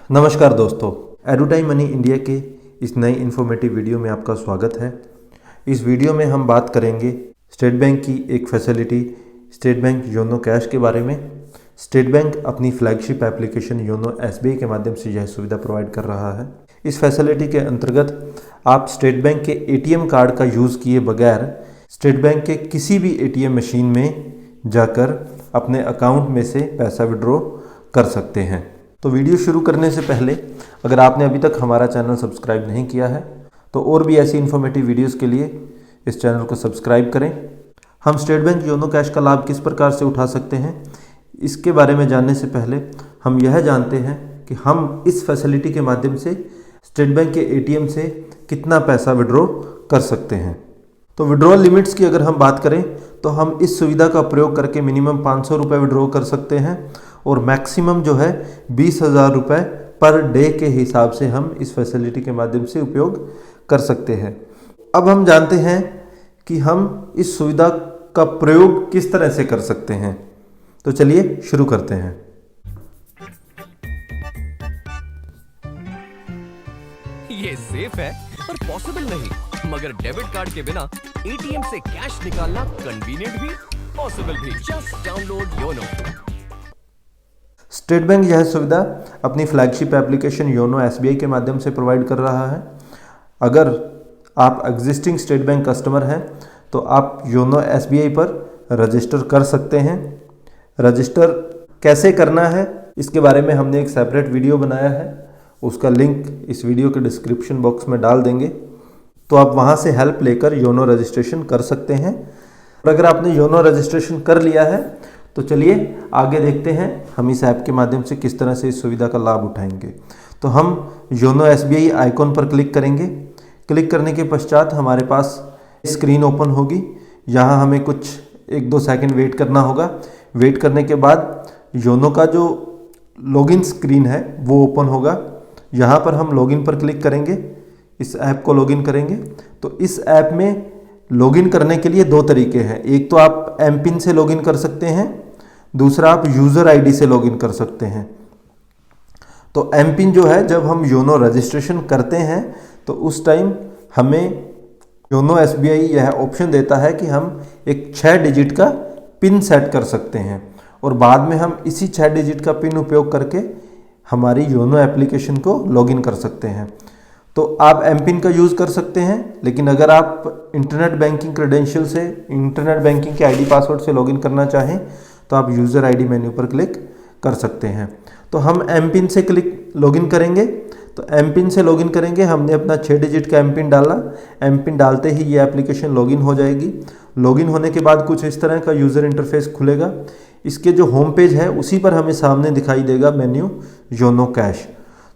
नमस्कार दोस्तों, एडुटाइम money India के इस नई इन्फॉर्मेटिव वीडियो में आपका स्वागत है। इस वीडियो में हम बात करेंगे स्टेट बैंक की एक facility state bank YONO cash के बारे में। स्टेट बैंक अपनी फ्लैगशिप एप्लीकेशन योनो एसबीआई के माध्यम से यह सुविधा प्रोवाइड कर रहा है। इस फैसिलिटी के अंतर्गत आप स्टेट बैंक के एटीएम कार्ड का यूज़ किए बगैर स्टेट बैंक के किसी भी एटीएम मशीन में जाकर अपने अकाउंट में से पैसा विड्रॉ कर सकते हैं। तो वीडियो शुरू करने से पहले अगर आपने अभी तक हमारा चैनल सब्सक्राइब नहीं किया है तो और भी ऐसी इन्फॉर्मेटिव वीडियोस के लिए इस चैनल को सब्सक्राइब करें। हम स्टेट बैंक योनो कैश का लाभ किस प्रकार से उठा सकते हैं, इसके बारे में जानने से पहले हम यह जानते हैं कि हम इस फैसिलिटी के माध्यम से स्टेट बैंक के एटीएम से कितना पैसा विड्रॉ कर सकते हैं। तो विड्रॉल लिमिट्स की अगर हम बात करें तो हम इस सुविधा का प्रयोग करके मिनिमम 500 रुपये विड्रॉ कर सकते हैं और मैक्सिमम जो है 20,000 रुपये पर डे के हिसाब से हम इस फैसिलिटी के माध्यम से उपयोग कर सकते हैं। अब हम जानते हैं कि हम इस सुविधा का प्रयोग किस तरह से कर सकते हैं। तो चलिए शुरू करते हैं। ये सेफ है पर पॉसिबल नहीं, मगर डेबिट कार्ड के बिना एटीएम से कैश निकालना कन्वीनियंट भी, पॉसिबल भी। Just download YONO. State bank यह सुविधा अपनी फ्लैगशिप एप्लीकेशन योनो एसबीआई के माध्यम से प्रोवाइड कर रहा है। अगर आप एग्जिस्टिंग स्टेट बैंक कस्टमर हैं तो आप योनो एसबीआई पर रजिस्टर कर सकते हैं। रजिस्टर कैसे करना है इसके बारे में हमने एक सेपरेट वीडियो बनाया है, उसका लिंक इस वीडियो के डिस्क्रिप्शन बॉक्स में डाल देंगे, तो आप वहां से हेल्प लेकर योनो रजिस्ट्रेशन कर सकते हैं। और अगर आपने योनो रजिस्ट्रेशन कर लिया है तो चलिए आगे देखते हैं हम इस ऐप के माध्यम से किस तरह से इस सुविधा का लाभ उठाएंगे। तो हम योनो एसबीआई आइकॉन पर क्लिक करेंगे। क्लिक करने के पश्चात हमारे पास स्क्रीन ओपन होगी। यहाँ हमें कुछ 1-2 सेकंड वेट करना होगा। वेट करने के बाद योनो का जो लॉगिन स्क्रीन है वो ओपन होगा। यहाँ पर हम लॉगिन पर क्लिक करेंगे, इस ऐप को लॉगिन करेंगे। तो इस ऐप में लॉगिन करने के लिए 2 तरीके हैं। एक तो आप एम पिन से लॉगिन कर सकते हैं, दूसरा आप यूज़र आईडी से लॉगिन कर सकते हैं। तो एम पिन जो है, जब हम योनो रजिस्ट्रेशन करते हैं तो उस टाइम हमें योनो एसबीआई यह ऑप्शन देता है कि हम एक 6 डिजिट का पिन सेट कर सकते हैं और बाद में हम इसी 6 डिजिट का पिन उपयोग करके हमारी योनो एप्लीकेशन को लॉगिन कर सकते हैं। तो आप एम पिन का यूज़ कर सकते हैं, लेकिन अगर आप इंटरनेट बैंकिंग क्रेडेंशियल से, इंटरनेट बैंकिंग के आईडी पासवर्ड से लॉगिन करना चाहें तो आप यूज़र आईडी मेन्यू पर क्लिक कर सकते हैं। तो हम एम पिन से लॉगिन करेंगे। तो एम पिन से लॉगिन करेंगे, हमने अपना 6 डिजिट का एम पिन डाला। एम पिन डालते ही ये एप्लीकेशन लॉगिन हो जाएगी। लॉगिन होने के बाद कुछ इस तरह का यूज़र इंटरफेस खुलेगा। इसके जो होम पेज है उसी पर हमें सामने दिखाई देगा मेन्यू योनो कैश।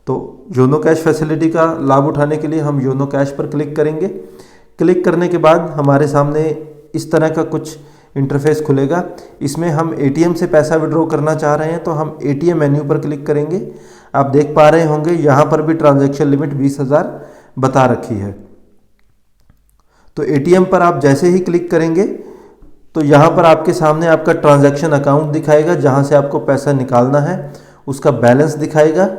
तो योनो कैश फैसिलिटी का लाभ उठाने के लिए हम योनो कैश पर क्लिक करेंगे। क्लिक करने के बाद हमारे सामने इस तरह का कुछ इंटरफेस खुलेगा। इसमें हम एटीएम से पैसा विड्रॉ करना चाह रहे हैं तो हम एटीएम मेन्यू पर क्लिक करेंगे। आप देख पा रहे होंगे यहाँ पर भी ट्रांजैक्शन लिमिट 20,000 बता रखी है। तो एटीएम पर आप जैसे ही क्लिक करेंगे तो यहाँ पर आपके सामने आपका ट्रांजैक्शन अकाउंट दिखाएगा, जहाँ से आपको पैसा निकालना है, उसका बैलेंस दिखाएगा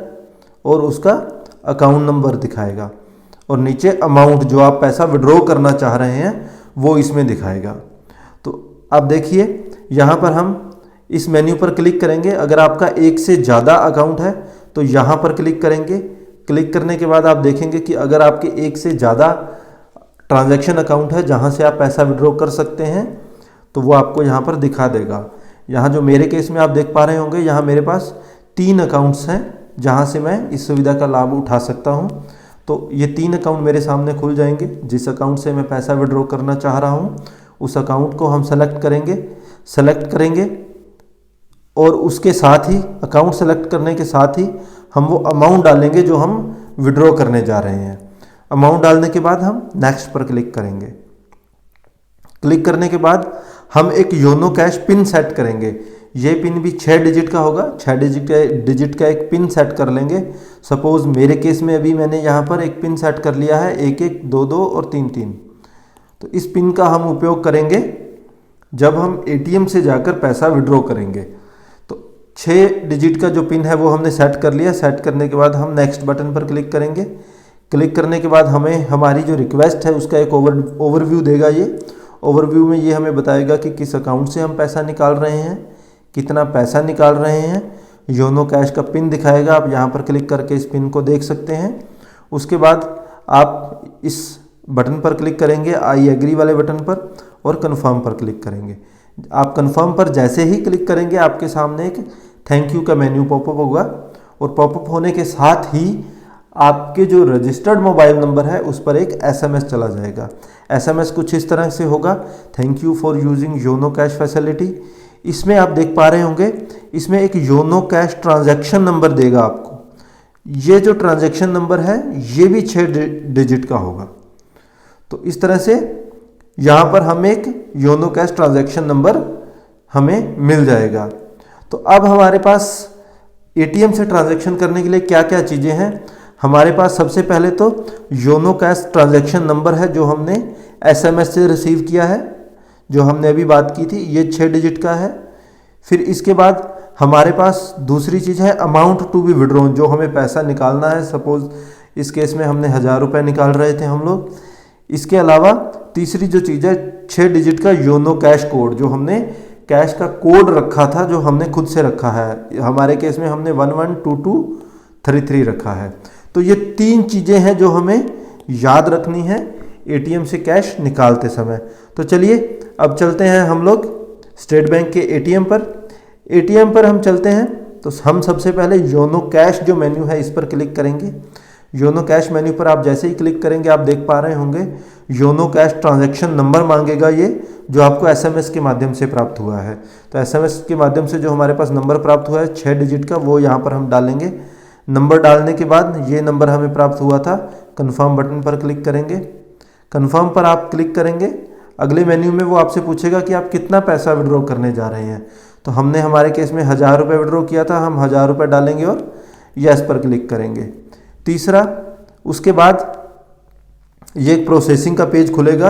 और उसका अकाउंट नंबर दिखाएगा और नीचे अमाउंट जो आप पैसा विड्रॉ करना चाह रहे हैं वो इसमें दिखाएगा। तो आप देखिए यहाँ पर हम इस मेन्यू पर क्लिक करेंगे। अगर आपका एक से ज़्यादा अकाउंट है तो यहाँ पर क्लिक करेंगे। क्लिक करने के बाद आप देखेंगे कि अगर आपके एक से ज़्यादा ट्रांजैक्शन अकाउंट है जहाँ से आप पैसा विड्रॉ कर सकते हैं तो वो आपको यहाँ पर दिखा देगा। यहाँ जो मेरे केस में आप देख पा रहे होंगे, यहाँ मेरे पास 3 अकाउंट्स हैं जहाँ से मैं इस सुविधा का लाभ उठा सकता हूँ। तो ये 3 अकाउंट मेरे सामने खुल जाएंगे। जिस अकाउंट से मैं पैसा विड्रॉ करना चाह रहा हूँ उस अकाउंट को हम सेलेक्ट करेंगे और उसके साथ ही अकाउंट सेलेक्ट करने के साथ ही हम वो अमाउंट डालेंगे जो हम विड्रॉ करने जा रहे हैं। अमाउंट डालने के बाद हम नेक्स्ट पर क्लिक करेंगे। क्लिक करने के बाद हम एक योनो कैश पिन सेट करेंगे। ये पिन भी 6 डिजिट का होगा। 6 डिजिट का एक पिन सेट कर लेंगे। सपोज़ मेरे केस में अभी मैंने यहाँ पर एक पिन सेट कर लिया है, 1-1, 2-2 और 3-3। तो इस पिन का हम उपयोग करेंगे जब हम एटीएम से जाकर पैसा विड्रॉ करेंगे। तो 6 डिजिट का जो पिन है वो हमने सेट कर लिया। सेट करने के बाद हम नेक्स्ट बटन पर क्लिक करेंगे। क्लिक करने के बाद हमें हमारी जो रिक्वेस्ट है उसका एक ओवरव्यू देगा। ये ओवरव्यू में ये हमें बताएगा कि किस अकाउंट से हम पैसा निकाल रहे हैं, कितना पैसा निकाल रहे हैं। योनो कैश का पिन दिखाएगा, आप यहाँ पर क्लिक करके इस पिन को देख सकते हैं। उसके बाद आप इस बटन पर क्लिक करेंगे, आई एग्री वाले बटन पर, और कन्फर्म पर क्लिक करेंगे। आप कन्फर्म पर जैसे ही क्लिक करेंगे आपके सामने एक थैंक यू का मेन्यू पॉपअप होगा, और पॉपअप होने के साथ ही आपके जो रजिस्टर्ड मोबाइल नंबर है उस पर एक एसएमएस चला जाएगा। एसएमएस कुछ इस तरह से होगा, thank you for using YONO cash facility. इसमें आप देख पा रहे होंगे, इसमें एक योनो कैश ट्रांजैक्शन नंबर देगा आपको। ये जो ट्रांजैक्शन नंबर है ये भी 6 डिजिट का होगा। तो इस तरह से यहाँ पर हम एक योनो कैश ट्रांजैक्शन नंबर हमें मिल जाएगा। तो अब हमारे पास एटीएम से ट्रांजैक्शन करने के लिए क्या क्या चीज़ें हैं। हमारे पास सबसे पहले तो योनो कैश ट्रांजैक्शन नंबर है जो हमने एसएमएस से रिसीव किया है, जो हमने अभी बात की थी, ये 6 डिजिट का है। फिर इसके बाद हमारे पास दूसरी चीज़ है अमाउंट टू बी विड्रॉन, जो हमें पैसा निकालना है। सपोज इस केस में हमने 1000 रुपये निकाल रहे थे हम लोग। इसके अलावा तीसरी जो चीज़ है 6 डिजिट का योनो कैश कोड, जो हमने कैश का कोड रखा था, जो हमने खुद से रखा है। हमारे केस में हमने 112233 रखा है। तो ये 3 चीज़ें हैं जो हमें याद रखनी है एटीएम से कैश निकालते समय। तो चलिए अब चलते हैं हम लोग स्टेट बैंक के एटीएम पर। एटीएम पर हम चलते हैं तो हम सबसे पहले योनो कैश जो मेन्यू है इस पर क्लिक करेंगे। योनो कैश मेन्यू पर आप जैसे ही क्लिक करेंगे आप देख पा रहे होंगे योनो कैश ट्रांजैक्शन नंबर मांगेगा, ये जो आपको एसएमएस के माध्यम से प्राप्त हुआ है। तो एसएमएस के माध्यम से जो हमारे पास नंबर प्राप्त हुआ है 6 डिजिट का, वो यहाँ पर हम डालेंगे। नंबर डालने के बाद ये नंबर हमें प्राप्त हुआ था। कन्फर्म बटन पर क्लिक करेंगे। कन्फर्म पर आप क्लिक करेंगे, अगले मेन्यू में वो आपसे पूछेगा कि आप कितना पैसा विड्रॉ करने जा रहे हैं। तो हमने हमारे केस में 1000 रुपये विड्रॉ किया था, हम 1000 रुपये डालेंगे और यस पर क्लिक करेंगे। तीसरा, उसके बाद ये एक प्रोसेसिंग का पेज खुलेगा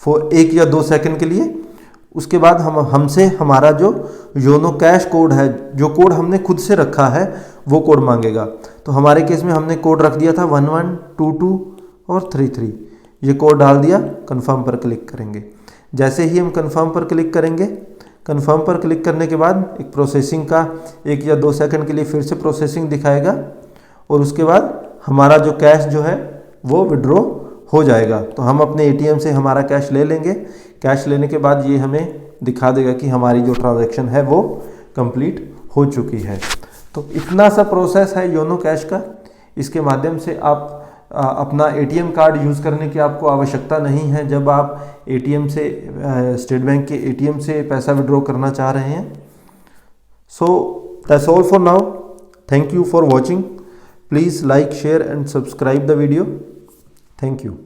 1 या 2 सेकंड के लिए। उसके बाद हमसे हमारा जो योनो कैश कोड है, जो कोड हमने खुद से रखा है, वो कोड मांगेगा। तो हमारे केस में हमने कोड रख दिया था 1122 और 33। ये कोड डाल दिया, कन्फर्म पर क्लिक करेंगे। जैसे ही हम कन्फर्म पर क्लिक करेंगे, कन्फर्म पर क्लिक करने के बाद एक प्रोसेसिंग का 1 या 2 सेकंड के लिए फिर से प्रोसेसिंग दिखाएगा, और उसके बाद हमारा जो कैश जो है वो विड्रॉ हो जाएगा। तो हम अपने एटीएम से हमारा कैश ले लेंगे। कैश लेने के बाद ये हमें दिखा देगा कि हमारी जो ट्रांजैक्शन है वो कंप्लीट हो चुकी है। तो इतना सा प्रोसेस है योनो कैश का। इसके माध्यम से आप अपना एटीएम कार्ड यूज़ करने की आपको आवश्यकता नहीं है जब आप एटीएम से स्टेट बैंक के एटीएम से पैसा विड्रॉ करना चाह रहे हैं। So that's all for now. Thank you for watching. Please like, share and subscribe the video. Thank you.